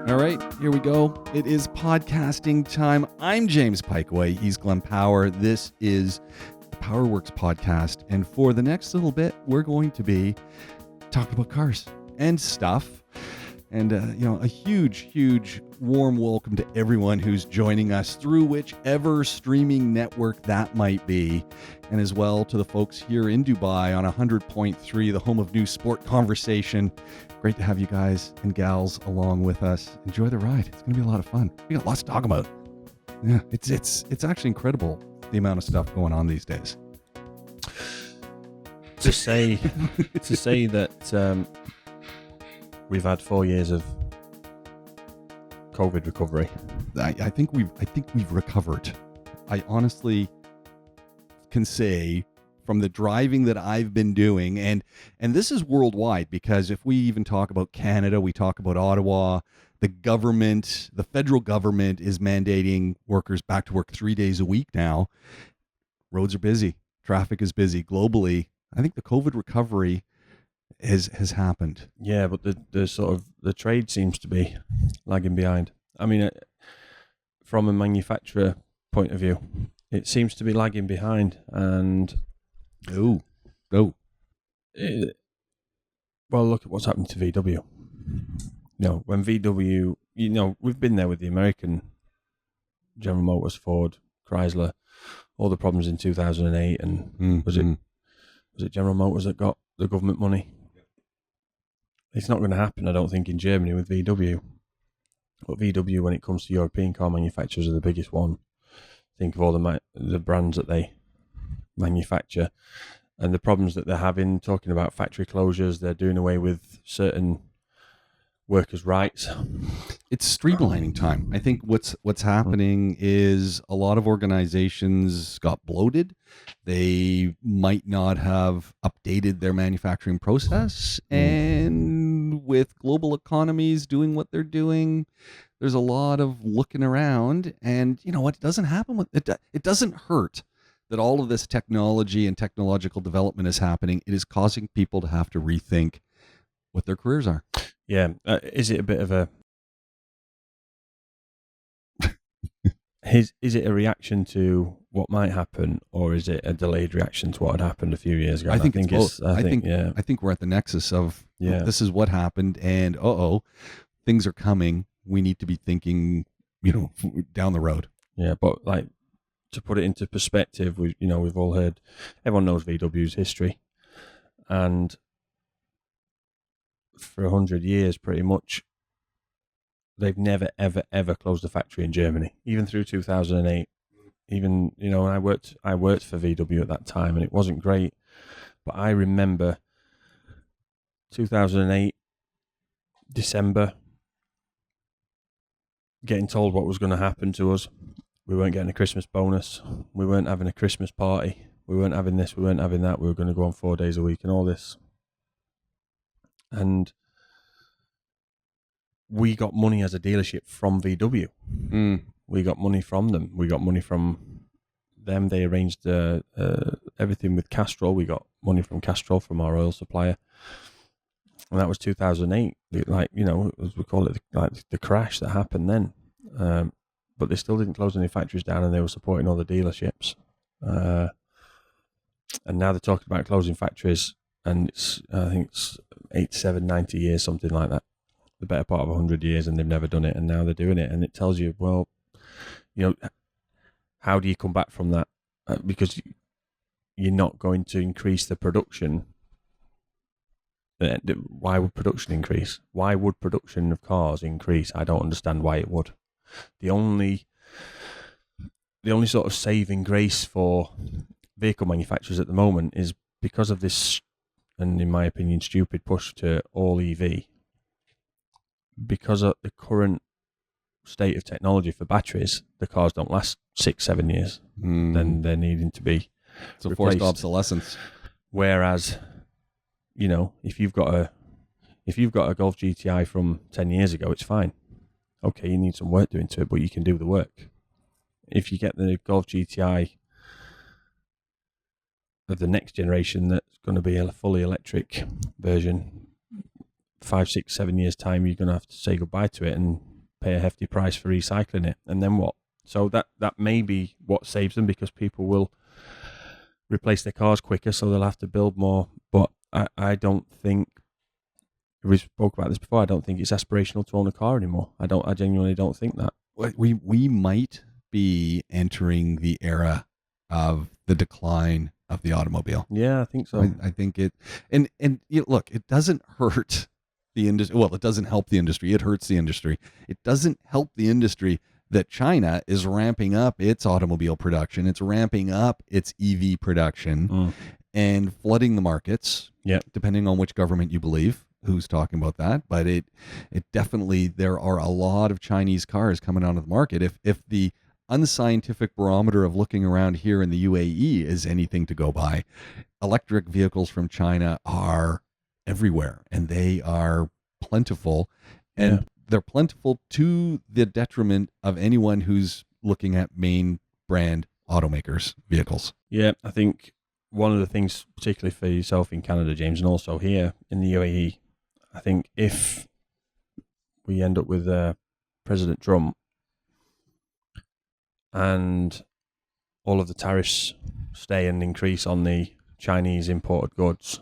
All right, here we go. It is podcasting time. I'm James Pikeway. He's Glenn Power. This is the Powerworks Podcast. And for the next little bit, we're going to be talking about cars and stuff. And, a huge warm welcome to everyone who's joining us through whichever streaming network that might be. And as well to the folks here in Dubai on 100.3, the home of new sport conversation. Great to have you guys and gals along with us. Enjoy the ride. It's going to be a lot of fun. We got lots to talk about. Yeah, it's actually incredible the amount of stuff going on these days. To say that we've had 4 years of COVID recovery. I think we've recovered. I honestly can say from the driving that I've been doing, and this is worldwide, because if we even talk about Canada, we talk about Ottawa, the federal government is mandating workers back to work 3 days a week now. Roads are busy. Traffic is busy globally. I think the COVID recovery has happened. Yeah, but the trade seems to be lagging behind. I mean, from a manufacturer point of view, it seems to be lagging behind. And well, look at what's happened to VW. When VW, we've been there with the American General Motors, Ford, Chrysler, all the problems in 2008, and was it General Motors that got the government money? It's not going to happen, I don't think, in Germany with VW. But VW, when it comes to European car manufacturers, are the biggest one. Think of all the brands that they manufacture and the problems that they're having. Talking about factory closures, they're doing away with certain workers' rights. It's streamlining time. I think what's happening is a lot of organizations got bloated. They might not have updated their manufacturing process, and with global economies doing what they're doing, there's a lot of looking around. And you know what? It doesn't happen with it. It doesn't hurt that all of this technology and technological development is happening. It is causing people to have to rethink what their careers are. Yeah. Is it a bit of a... is it a reaction to what might happen, or is it a delayed reaction to what had happened a few years ago? I think it's both. I think we're at the nexus of this is what happened, and things are coming. We need to be thinking, down the road. Yeah, but to put it into perspective, we've all heard, everyone knows VW's history, and for 100 years, pretty much, they've never, ever, ever closed a factory in Germany, even through 2008. Even, I worked for VW at that time, and it wasn't great. But I remember 2008, December, getting told what was going to happen to us. We weren't getting a Christmas bonus. We weren't having a Christmas party. We weren't having this. We weren't having that. We were going to go on 4 days a week and all this. And we got money as a dealership from VW. We got money from them. We got money from them. They arranged everything with Castrol. We got money from Castrol, from our oil supplier. And that was 2008. As we call it, the crash that happened then. But they still didn't close any factories down, and they were supporting all the dealerships. And now they're talking about closing factories, and I think it's 87, 90 years, something like that. The better part of 100 years, and they've never done it, and now they're doing it. And it tells you, well, how do you come back from that? Because you're not going to increase the production. Why would production increase? Why would production of cars increase? I don't understand why it would. The only sort of saving grace for vehicle manufacturers at the moment is because of this, and in my opinion, stupid push to all EV. Because of the current state of technology for batteries, the cars don't last 6-7 years. Then they're needing to be replaced. Forced obsolescence. Whereas, if you've got a Golf GTI from 10 years ago, it's fine. Okay, you need some work doing to it, but you can do the work. If you get the Golf GTI of the next generation, that's going to be a fully electric version, 5, 6, 7 years time, you're going to have to say goodbye to it, and pay a hefty price for recycling it, and then what? So that may be what saves them, because people will replace their cars quicker, so they'll have to build more. But I don't think, we spoke about this before, I don't think it's aspirational to own a car anymore. I genuinely don't think that. We might be entering the era of the decline of the automobile. Yeah, I think so. I think it, and look, it doesn't hurt the industry. Well, it doesn't help the industry. It hurts the industry. It doesn't help the industry that China is ramping up its automobile production. It's ramping up its EV production and flooding the markets. Yeah, depending on which government you believe, who's talking about that. But it definitely, there are a lot of Chinese cars coming onto the market. If the unscientific barometer of looking around here in the UAE is anything to go by, electric vehicles from China are everywhere, and they are plentiful, and they're plentiful to the detriment of anyone who's looking at main brand automakers' vehicles. Yeah, I think one of the things, particularly for yourself in Canada, James, and also here in the UAE, I think if we end up with President Trump and all of the tariffs stay and increase on the Chinese imported goods,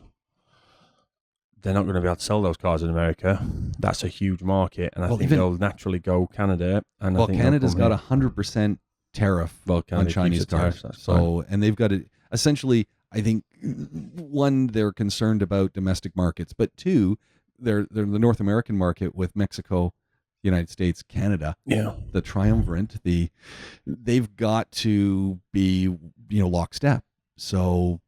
they're not going to be able to sell those cars in America. That's a huge market, and I think they'll naturally go Canada. And I think Canada's got 100% tariff on Chinese cars. And they've got it essentially. I think, one, they're concerned about domestic markets, but two, they're the North American market with Mexico, United States, Canada. Yeah, the triumvirate. They've got to be lockstep. So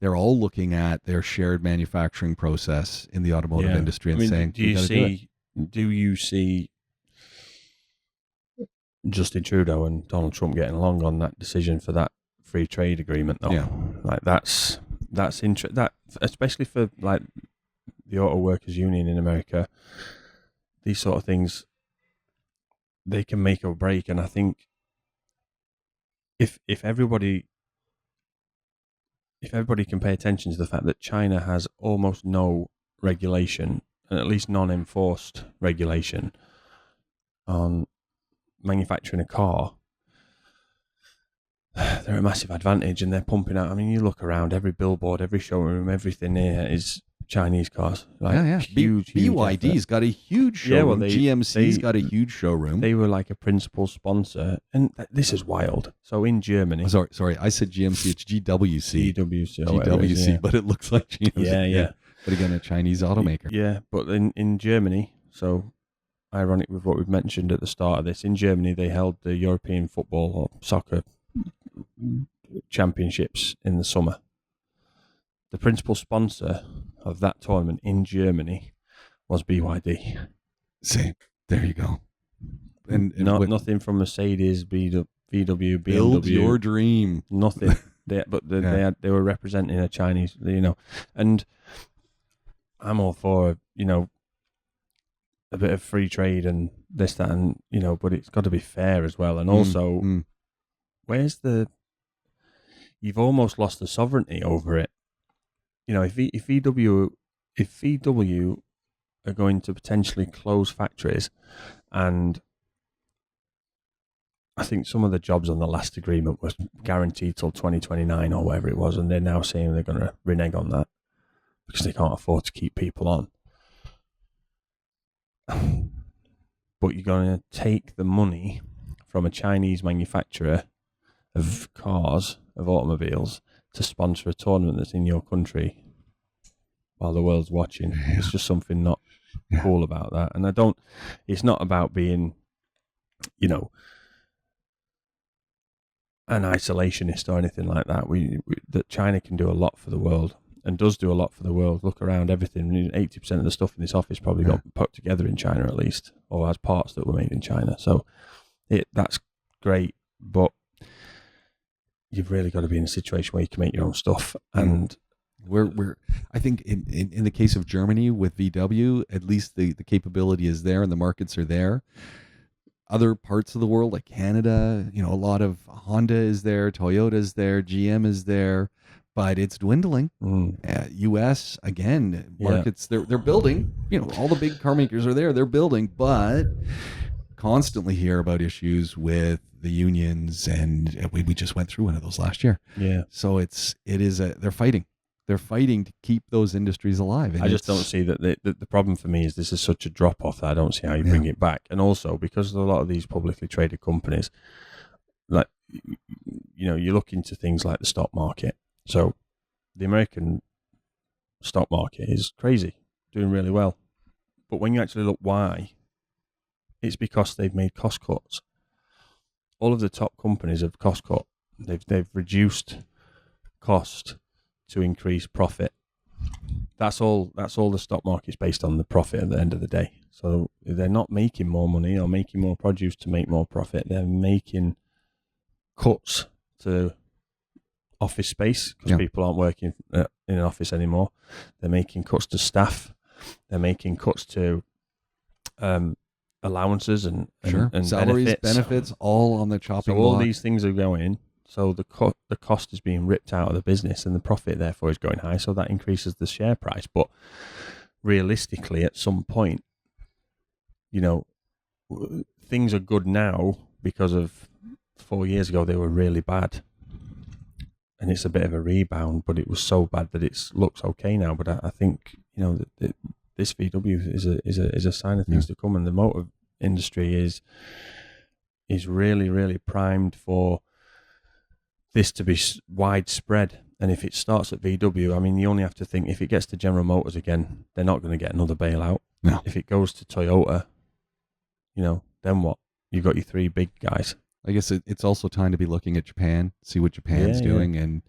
they're all looking at their shared manufacturing process in the automotive industry and saying, do you see Justin Trudeau and Donald Trump getting along on that decision for that free trade agreement though? Yeah. Like that's that especially for like the Auto Workers Union in America, these sort of things, they can make or break. And I think if everybody can pay attention to the fact that China has almost no regulation, and at least non-enforced regulation on manufacturing a car, they're a massive advantage, and they're pumping out. I mean, you look around, every billboard, every showroom, everything here is Chinese cars. Huge. BYD's got a huge showroom. GMC's got a huge showroom. They were like a principal sponsor, and this is wild. So in Germany, sorry, I said GMC. It's GWC. GWC, but it looks like GMC. Yeah. But again, a Chinese automaker. Yeah, but in Germany, so ironic with what we've mentioned at the start of this, in Germany they held the European football or soccer championships in the summer. The principal sponsor of that tournament in Germany was BYD. Same. There you go. And nothing from Mercedes, VW, BMW. Build your dream. Nothing. They were representing a Chinese, and I'm all for, a bit of free trade and this, that, and, but it's got to be fair as well. And also, where's you've almost lost the sovereignty over it. If VW are going to potentially close factories, and I think some of the jobs on the last agreement was guaranteed till 2029 or whatever it was, and they're now saying they're going to renege on that because they can't afford to keep people on. But you're going to take the money from a Chinese manufacturer of cars, of automobiles, to sponsor a tournament that's in your country while the world's watching. Yeah. It's just something not cool about that. And it's not about being, an isolationist or anything like that. That China can do a lot for the world and does do a lot for the world. Look around, everything. 80% of the stuff in this office probably got put together in China at least, or has parts that were made in China. So that's great, but you've really got to be in a situation where you can make your own stuff. And I think in the case of Germany with VW, at least the capability is there and the markets are there. Other parts of the world, like Canada, a lot of Honda is there, Toyota is there, GM is there, but it's dwindling. U.S., again, markets, they're building. All the big car makers are there, they're building, but constantly hear about issues with the unions, and we just went through one of those last year. Yeah. So they're fighting. They're fighting to keep those industries alive. And I just don't see that the problem for me is this is such a drop off that I don't see how you bring it back. And also because a lot of these publicly traded companies, like, you know, you look into things like the stock market. So the American stock market is crazy, doing really well. But when you actually look why, it's because they've made cost cuts. All of the top companies have cost cut. They've reduced cost to increase profit. That's all the stock market's based on, the profit at the end of the day. So they're not making more money or making more produce to make more profit. They're making cuts to office space because people aren't working in an office anymore. They're making cuts to staff. They're making cuts to allowances and salaries, benefits, all on the chopping block. So all these things are going. So the cost is being ripped out of the business, and the profit therefore is going high. So that increases the share price. But realistically, at some point, you know, things are good now because of 4 years ago they were really bad, and it's a bit of a rebound. But it was so bad that it looks okay now. But I think, you know, that this VW is a sign of things to come, and the motor industry is really, really primed for this to be widespread. And if it starts at VW, I mean, you only have to think, if it gets to General Motors again, they're not going to get another bailout. No. If it goes to Toyota, you know, then what? You've got your three big guys. I guess it's also time to be looking at Japan, see what Japan's doing, and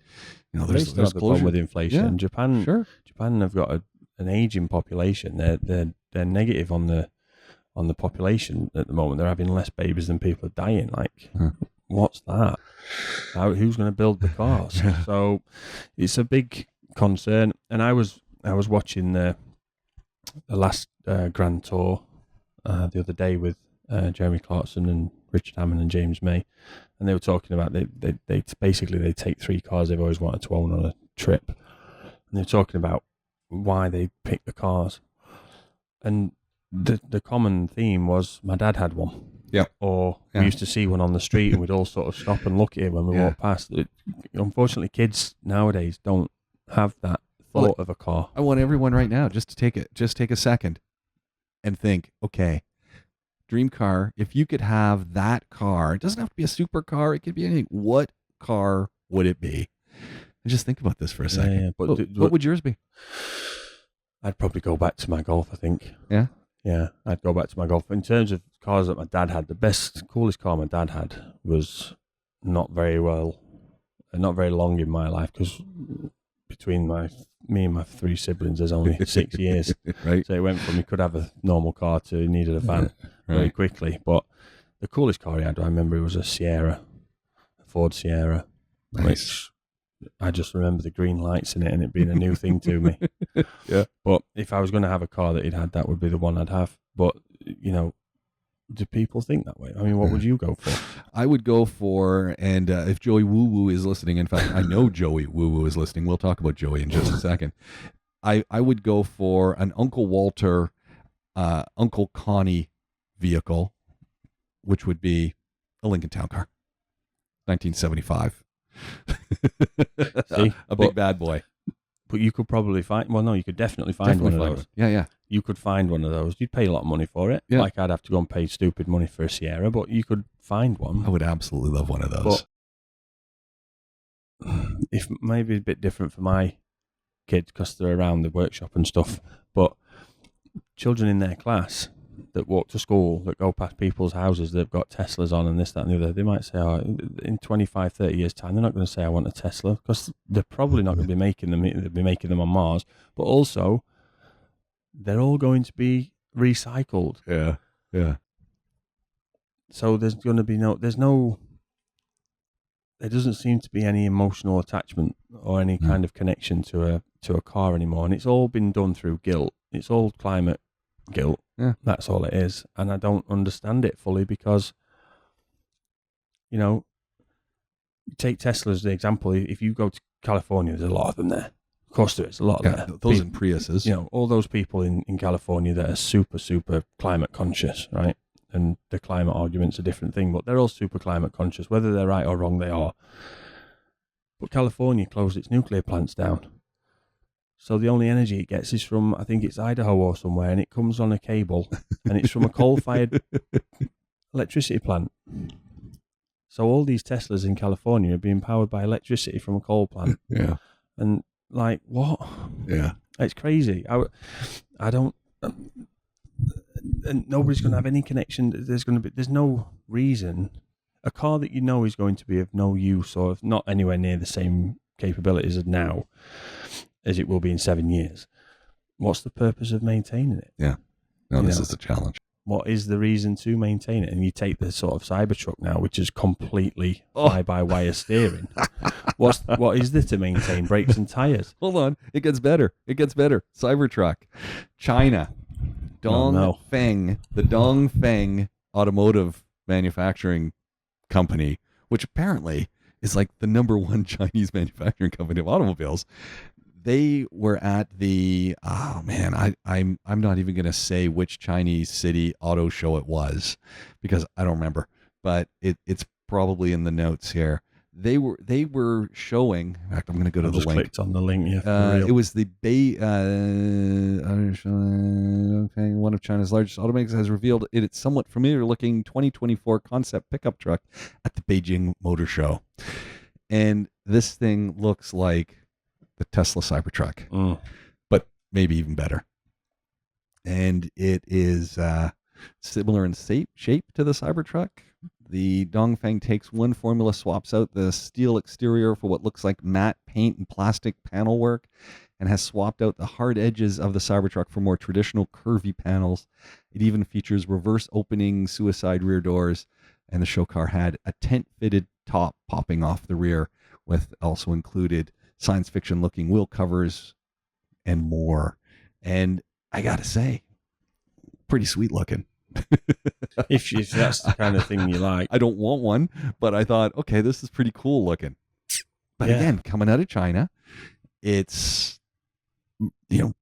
you know, there's the problem with inflation. Yeah, Japan have got an aging population. They're negative on the population at the moment. They're having less babies than people are dying. Like, what's that? Who's going to build the cars? So it's a big concern. And I was watching the last Grand Tour the other day with Jeremy Clarkson and Richard Hammond and James May, and they were talking about they basically take three cars they've always wanted to own on a trip, and they're talking about why they pick the cars, and the common theme was, my dad had one. Or we used to see one on the street and we'd all sort of stop and look at it when we walk past. Unfortunately, kids nowadays don't have that thought of a car. I want everyone right now just to take a second and think, okay, dream car, if you could have that car, it doesn't have to be a supercar, it could be anything. What car would it be? And just think about this for a second. Yeah. What would yours be? I'd probably go back to my Golf, I think. Yeah? Yeah, I'd go back to my Golf. In terms of cars that my dad had, the coolest car my dad had was not very long in my life, because between me and my three siblings, there's only 6 years. Right. So it went from he could have a normal car to he needed a van very quickly. But the coolest car he had, I remember, it was a Ford Sierra, which I just remember the green lights in it and it being a new thing to me. Yeah. But if I was going to have a car that he'd had, that would be the one I'd have. But, you know, do people think that way? I mean, what would you go for? I would go for, and if Joey Woo Woo is listening, in fact, I know Joey Woo Woo is listening. We'll talk about Joey in just a second. I would go for an Uncle Walter, Uncle Connie vehicle, which would be a Lincoln Town Car, 1975. See, a big bad boy. But you could probably find, well, no, you could definitely find one of those. Yeah. You could find one of those. You'd pay a lot of money for it. Yeah. Like, I'd have to go and pay stupid money for a Sierra, but you could find one. I would absolutely love one of those. But if maybe a bit different for my kids because they're around the workshop and stuff, but children in their class that walk to school, that go past people's houses, they've got Teslas on and this, that, and the other, they might say, in 25, 30 years' time, they're not going to say, I want a Tesla, because they're probably not going to be making them. They'll be making them on Mars, but also they're all going to be recycled. Yeah. So there doesn't seem to be any emotional attachment or any kind of connection to a car anymore, and it's all been done through guilt. It's all climate guilt. Yeah. That's all it is. And I don't understand it fully because, you know, take Tesla as the example. If you go to California, there's a lot of them there. Of course there is a lot there. Those in Priuses. You know, all those people in California that are super, super climate conscious, right? and the climate argument's a different thing, but they're all super climate conscious. Whether they're right or wrong, they are. But California closed its nuclear plants down. So the only energy it gets is from, I think it's Idaho or somewhere, and it comes on a cable, and it's from a coal-fired electricity plant. So all these Teslas in California are being powered by electricity from a coal plant. Yeah. And like, what? Yeah. It's crazy. I don't... and nobody's going to have any connection. There's no reason. A car that you know is going to be of no use or not anywhere near the same capabilities as now as it will be in 7 years. What's the purpose of maintaining it? Yeah. No, this is the challenge. What is the reason to maintain it? And you take the sort of Cybertruck now, which is completely fly-by-wire steering. What is there to maintain? Brakes and tires. Hold on. It gets better. Cybertruck. China. Dongfeng. The Dongfeng Automotive Manufacturing Company, which apparently is like the number one Chinese manufacturing company of automobiles. They were at the I'm not even going to say which Chinese city auto show it was because I don't remember, but it's probably in the notes here. They were showing. In fact, I'm going to go to the link. Clicked on the link. It was the one of China's largest automakers has revealed its somewhat familiar-looking 2024 concept pickup truck at the Beijing Motor Show, and this thing looks like the Tesla Cybertruck, but maybe even better. And it is similar in shape to the Cybertruck. The Dongfeng takes one formula, swaps out the steel exterior for what looks like matte paint and plastic panel work, and has swapped out the hard edges of the Cybertruck for more traditional curvy panels. It even features reverse opening suicide rear doors, and the show car had a tent-fitted top popping off the rear, with also included science fiction looking wheel covers and more. And I gotta say, pretty sweet looking. if that's the kind of thing you like. I don't want one, but I thought, okay, this is pretty cool looking. But again, coming out of China, it's being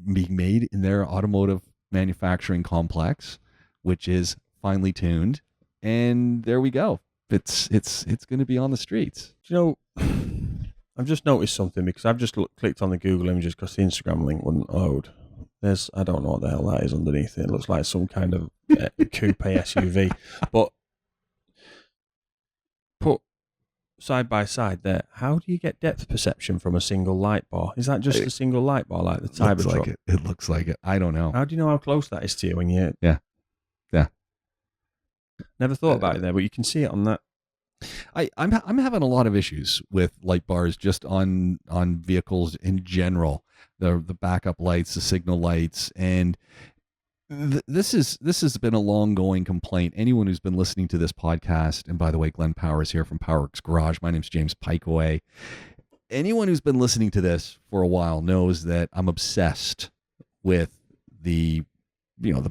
made in their automotive manufacturing complex, which is finely tuned, and there we go. It's going to be on the streets. I've just noticed something because I've just clicked on the Google images because the Instagram link wouldn't load. I don't know what the hell that is underneath it. It looks like some kind of coupe SUV. But put side by side there, how do you get depth perception from a single light bar? Is that just a single light bar like the Cybertruck? It looks like it. I don't know. How do you know how close that is to you when you... Yeah. Never thought about it there, but you can see it on that. I'm having a lot of issues with light bars just on vehicles in general. The backup lights, the signal lights, and this has been a long going complaint. Anyone who's been listening to this podcast, and by the way, Glenn Powers here from Powerworks Garage. My name's James Pikeway. Anyone who's been listening to this for a while knows that I'm obsessed with the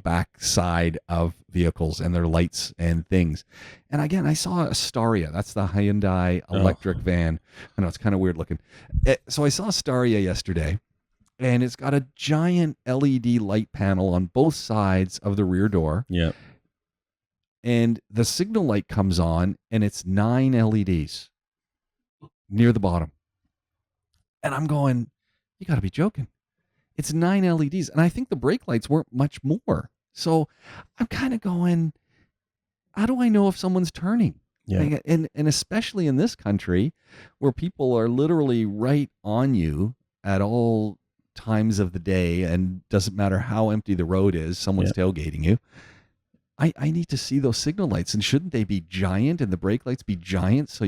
back side of vehicles and their lights and things. And again, I saw a Staria. That's the Hyundai electric van. I know it's kind of weird looking. So I saw a Staria yesterday, and it's got a giant LED light panel on both sides of the rear door. Yeah. And the signal light comes on, and it's 9 LEDs near the bottom. And I'm going, you got to be joking. It's 9 LEDs. And I think the brake lights weren't much more. So I'm kind of going, how do I know if someone's turning? Yeah. And especially in this country where people are literally right on you at all times of the day, and doesn't matter how empty the road is, someone's tailgating you. I need to see those signal lights. And shouldn't they be giant and the brake lights be giant? So,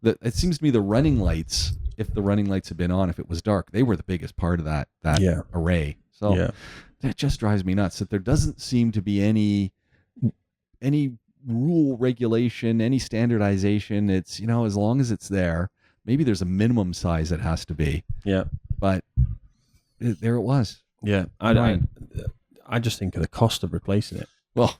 that it seems to me the running lights, if the running lights had been on, if it was dark, they were the biggest part of that array. So that just drives me nuts that there doesn't seem to be any rule, regulation, any standardization. It's, as long as it's there, maybe there's a minimum size it has to be. Yeah. But there it was. Yeah. I just think of the cost of replacing it. Well,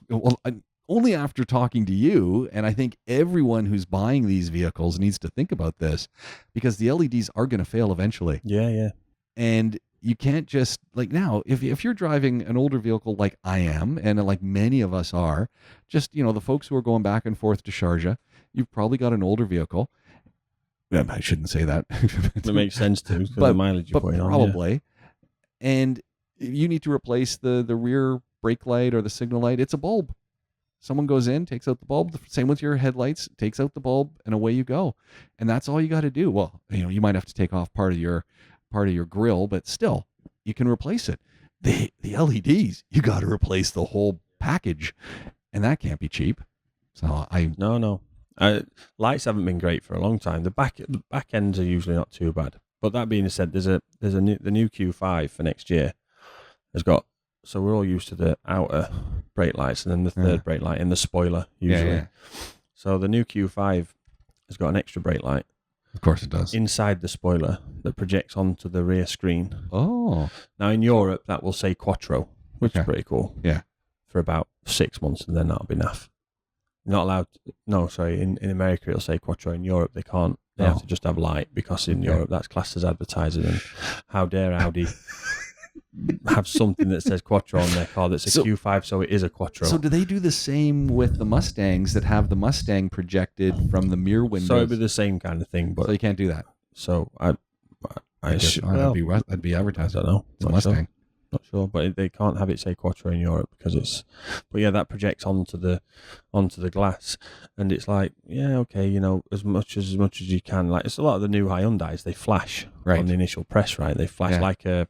only after talking to you, and I think everyone who's buying these vehicles needs to think about this, because the LEDs are going to fail eventually. Yeah. And you can't just like now, if you're driving an older vehicle like I am, and like many of us are, just, the folks who are going back and forth to Sharjah, you've probably got an older vehicle. I shouldn't say that. It makes sense too, but the mileage you're putting probably. on. Yeah. And you need to replace the rear brake light or the signal light. It's a bulb. Someone goes in, takes out the bulb. Same with your headlights, takes out the bulb, and away you go. And that's all you got to do. Well, you might have to take off part of your grill, but still, you can replace it. The LEDs, you got to replace the whole package, and that can't be cheap. So No. Lights haven't been great for a long time. The back ends are usually not too bad. But that being said, the new Q5 for next year has got. So we're all used to the outer brake lights and then the third brake light in the spoiler usually. Yeah. So the new Q5 has got an extra brake light. Of course it does. Inside the spoiler that projects onto the rear screen. Oh. Now in Europe that will say Quattro, which is pretty cool. Yeah. For about 6 months, and then that'll be enough. Not allowed. No, sorry. In America it'll say Quattro. In Europe they can't. They have to just have light, because in Europe that's classed as advertising. And how dare Audi have something that says Quattro on their car that's a Q5, so it is a Quattro. So do they do the same with the Mustangs that have the Mustang projected from the mirror windows? So it'd be the same kind of thing, but so you can't do that. So I guess that'd be advertised. I don't know. It's a Mustang. Not sure, but they can't have it say Quattro in Europe because it's. But yeah, that projects onto the glass, and it's like, yeah, okay, as much as you can. Like, it's a lot of the new Hyundais, they flash on the initial press, right? They flash like a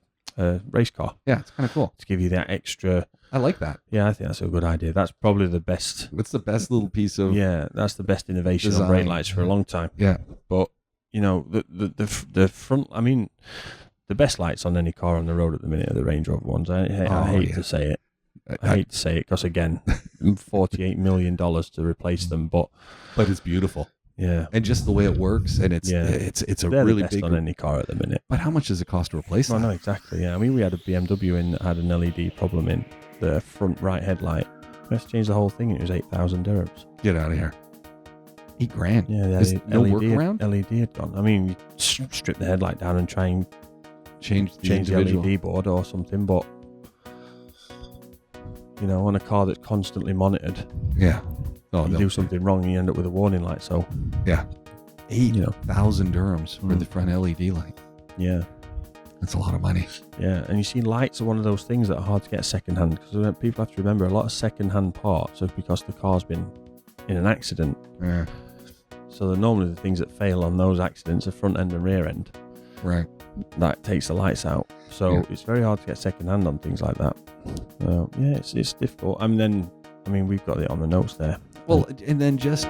race car. Yeah, it's kind of cool to give you that extra. I like that. Yeah, I think that's a good idea. That's probably the best. What's the best little piece of? Yeah, that's the best innovation design. on brake lights for a long time. Yeah, but the front. I mean, the best lights on any car on the road at the minute are the Range Rover ones. I hate to say it. I hate to say it because again, $48 million to replace them, but it's beautiful. Yeah, and just the way it works, and it's a they're really the best big on any car at the minute. But how much does it cost to replace them? No, exactly. Yeah, I mean, we had a BMW in that had an LED problem in the front right headlight. We had to change the whole thing. It was 8,000 dirhams. Get out of here. $8,000. Yeah, there's no workaround. LED had gone. I mean, you strip the headlight down and try and change the LED board or something, but on a car that's constantly monitored, you do something wrong and you end up with a warning light. So 8,000 dirhams for the front LED light. Yeah, that's a lot of money. Yeah, and you see, lights are one of those things that are hard to get second hand, because people have to remember a lot of second hand parts are because the car's been in an accident. Yeah. So normally the things that fail on those accidents are front end and rear end. Right. That takes the lights out. So it's very hard to get second hand on things like that. It's difficult. We've got it on the notes there. Well, and then just